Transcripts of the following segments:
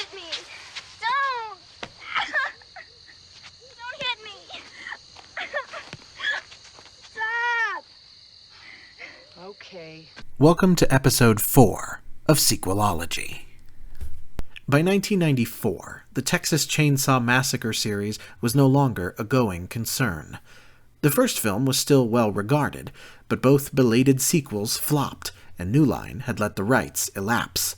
hit me! Don't! Don't hit me! Stop! Okay. Welcome to episode 4 of SEQUELOLOGY. By 1994, the Texas Chainsaw Massacre series was no longer a going concern. The first film was still well regarded, but both belated sequels flopped, and New Line had let the rights elapse.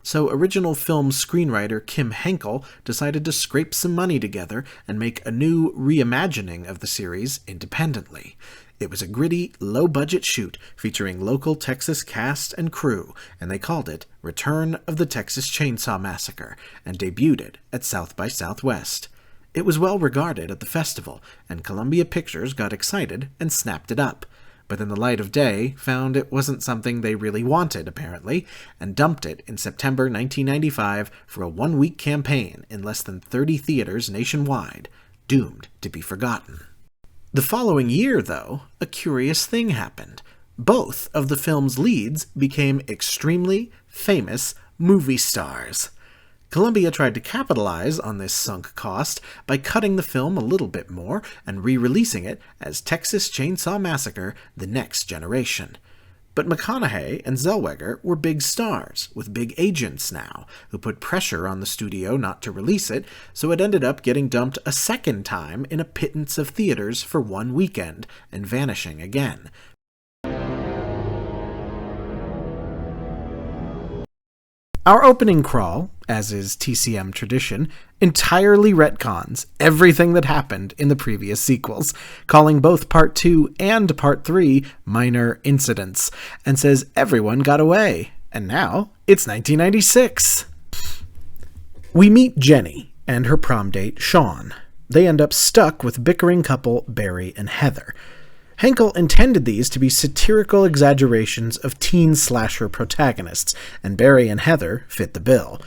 So original film screenwriter Kim Henkel decided to scrape some money together and make a new reimagining of the series independently. It was a gritty, low-budget shoot featuring local Texas cast and crew, and they called it Return of the Texas Chainsaw Massacre, and debuted it at South by Southwest. It was well regarded at the festival, and Columbia Pictures got excited and snapped it up, but in the light of day found it wasn't something they really wanted, apparently, and dumped it in September 1995 for a one-week campaign in less than 30 theaters nationwide, doomed to be forgotten. The following year, though, a curious thing happened. Both of the film's leads became extremely famous movie stars. Columbia tried to capitalize on this sunk cost by cutting the film a little bit more and re-releasing it as Texas Chainsaw Massacre: The Next Generation. But McConaughey and Zellweger were big stars, with big agents now, who put pressure on the studio not to release it, so it ended up getting dumped a second time in a pittance of theaters for one weekend, and vanishing again. Our opening crawl, as is TCM tradition, entirely retcons everything that happened in the previous sequels, calling both Part 2 and Part 3 minor incidents, and says everyone got away, and now it's 1996. We meet Jenny and her prom date, Sean. They end up stuck with bickering couple Barry and Heather. Henkel intended these to be satirical exaggerations of teen slasher protagonists, and Barry and Heather fit the bill.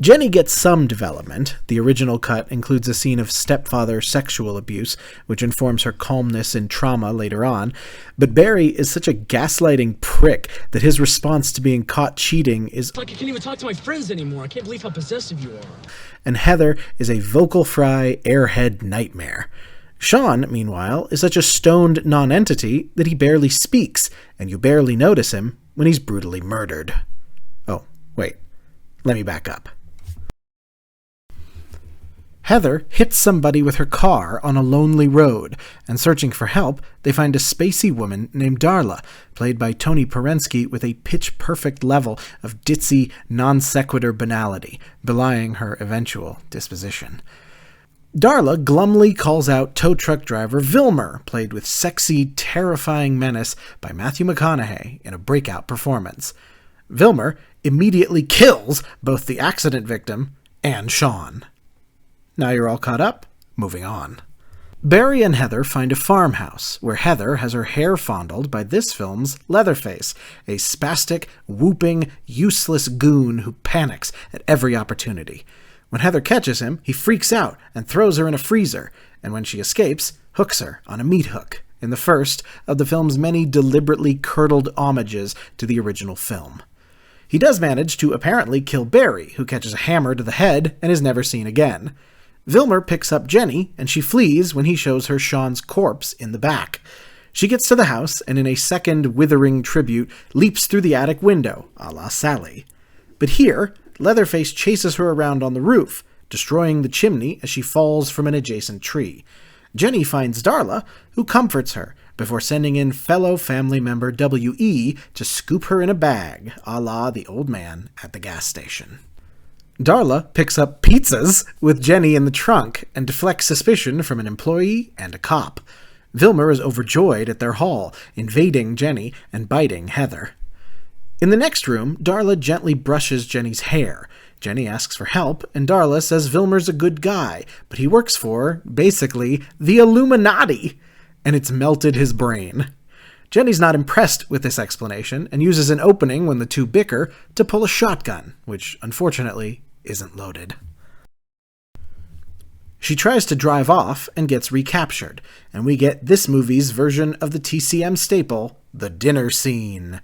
Jenny gets some development. The original cut includes a scene of stepfather sexual abuse, which informs her calmness in trauma later on, but Barry is such a gaslighting prick that his response to being caught cheating is, It's like I can't even talk to my friends anymore. I can't believe how possessive you are. And Heather is a vocal fry airhead nightmare. Sean, meanwhile, is such a stoned nonentity that he barely speaks, and you barely notice him when he's brutally murdered. Oh, wait. Let me back up. Heather hits somebody with her car on a lonely road, and searching for help, they find a spacey woman named Darla, played by Tony Perensky with a pitch-perfect level of ditzy, non-sequitur banality, belying her eventual disposition. Darla glumly calls out tow truck driver Vilmer, played with sexy, terrifying menace by Matthew McConaughey in a breakout performance. Vilmer immediately kills both the accident victim and Sean. Now you're all caught up? Moving on. Barry and Heather find a farmhouse, where Heather has her hair fondled by this film's Leatherface, a spastic, whooping, useless goon who panics at every opportunity. When Heather catches him, he freaks out and throws her in a freezer, and when she escapes, hooks her on a meat hook, in the first of the film's many deliberately curdled homages to the original film. He does manage to apparently kill Barry, who catches a hammer to the head and is never seen again. Vilmer picks up Jenny, and she flees when he shows her Sean's corpse in the back. She gets to the house, and in a second withering tribute, leaps through the attic window, a la Sally. But here, Leatherface chases her around on the roof, destroying the chimney as she falls from an adjacent tree. Jenny finds Darla, who comforts her, before sending in fellow family member W.E. to scoop her in a bag, a la the old man at the gas station. Darla picks up pizzas with Jenny in the trunk and deflects suspicion from an employee and a cop. Vilmer is overjoyed at their haul, invading Jenny and biting Heather. In the next room, Darla gently brushes Jenny's hair. Jenny asks for help, and Darla says Vilmer's a good guy, but he works for, basically, the Illuminati, and it's melted his brain. Jenny's not impressed with this explanation, and uses an opening when the two bicker to pull a shotgun, which, unfortunately, isn't loaded. She tries to drive off and gets recaptured, and we get this movie's version of the TCM staple, the dinner scene.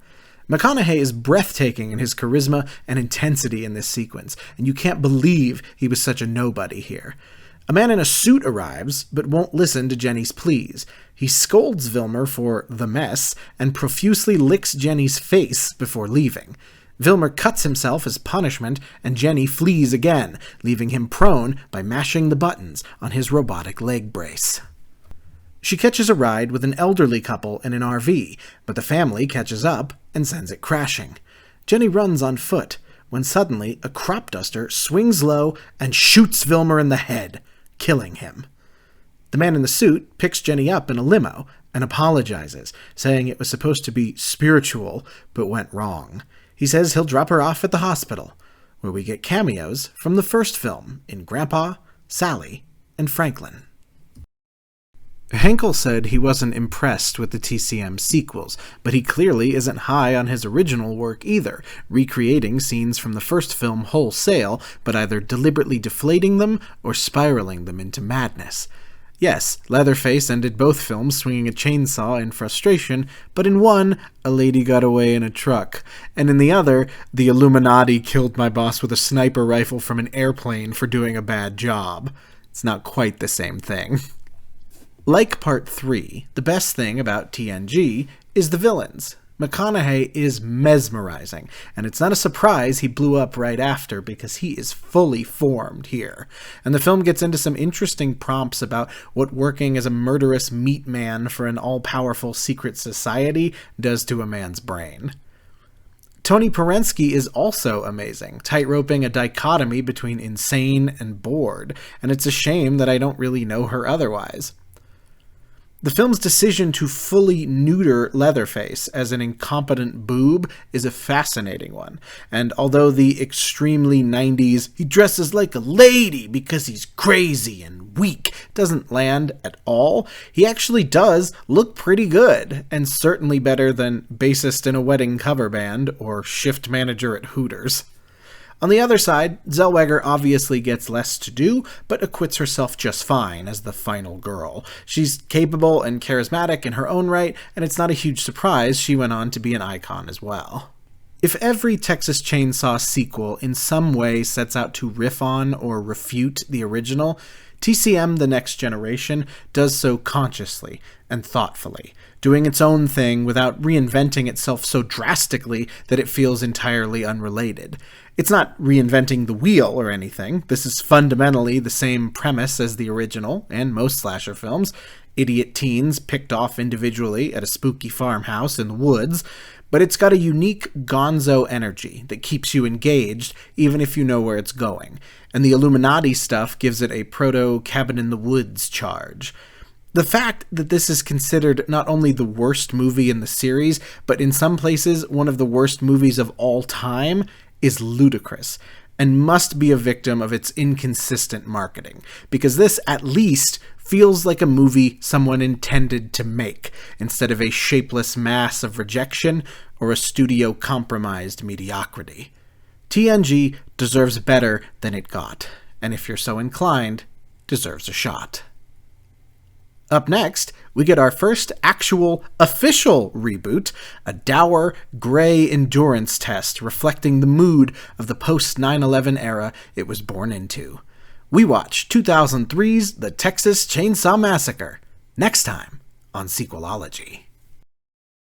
McConaughey is breathtaking in his charisma and intensity in this sequence, and you can't believe he was such a nobody here. A man in a suit arrives, but won't listen to Jenny's pleas. He scolds Vilmer for the mess and profusely licks Jenny's face before leaving. Vilmer cuts himself as punishment, and Jenny flees again, leaving him prone by mashing the buttons on his robotic leg brace. She catches a ride with an elderly couple in an RV, but the family catches up and sends it crashing. Jenny runs on foot, when suddenly a crop duster swings low and shoots Vilmer in the head, killing him. The man in the suit picks Jenny up in a limo and apologizes, saying it was supposed to be spiritual, but went wrong. He says he'll drop her off at the hospital, where we get cameos from the first film in Grandpa, Sally, and Franklin. Henkel said he wasn't impressed with the TCM sequels, but he clearly isn't high on his original work either, recreating scenes from the first film wholesale, but either deliberately deflating them or spiraling them into madness. Yes, Leatherface ended both films swinging a chainsaw in frustration, but in one, a lady got away in a truck, and in the other, the Illuminati killed my boss with a sniper rifle from an airplane for doing a bad job. It's not quite the same thing. Like Part 3, the best thing about TNG is the villains. McConaughey is mesmerizing, and it's not a surprise he blew up right after because he is fully formed here. And the film gets into some interesting prompts about what working as a murderous meat man for an all-powerful secret society does to a man's brain. Tony Perensky is also amazing, tightroping a dichotomy between insane and bored, and it's a shame that I don't really know her otherwise. The film's decision to fully neuter Leatherface as an incompetent boob is a fascinating one, and although the extremely 90s "he dresses like a lady because he's crazy and weak" doesn't land at all, he actually does look pretty good, and certainly better than bassist in a wedding cover band or shift manager at Hooters. On the other side, Zellweger obviously gets less to do, but acquits herself just fine as the final girl. She's capable and charismatic in her own right, and it's not a huge surprise she went on to be an icon as well. If every Texas Chainsaw sequel in some way sets out to riff on or refute the original, TCM The Next Generation does so consciously and thoughtfully, doing its own thing without reinventing itself so drastically that it feels entirely unrelated. It's not reinventing the wheel or anything. This is fundamentally the same premise as the original and most slasher films: idiot teens picked off individually at a spooky farmhouse in the woods, but it's got a unique gonzo energy that keeps you engaged even if you know where it's going, and the Illuminati stuff gives it a proto-cabin-in-the-woods charge. The fact that this is considered not only the worst movie in the series, but in some places one of the worst movies of all time, is ludicrous, and must be a victim of its inconsistent marketing, because this at least feels like a movie someone intended to make, instead of a shapeless mass of rejection or a studio-compromised mediocrity. TNG deserves better than it got, and if you're so inclined, deserves a shot. Up next, we get our first actual official reboot, a dour, gray endurance test reflecting the mood of the post-9/11 era it was born into. We watch 2003's The Texas Chainsaw Massacre, next time on SEQUELOLOGY.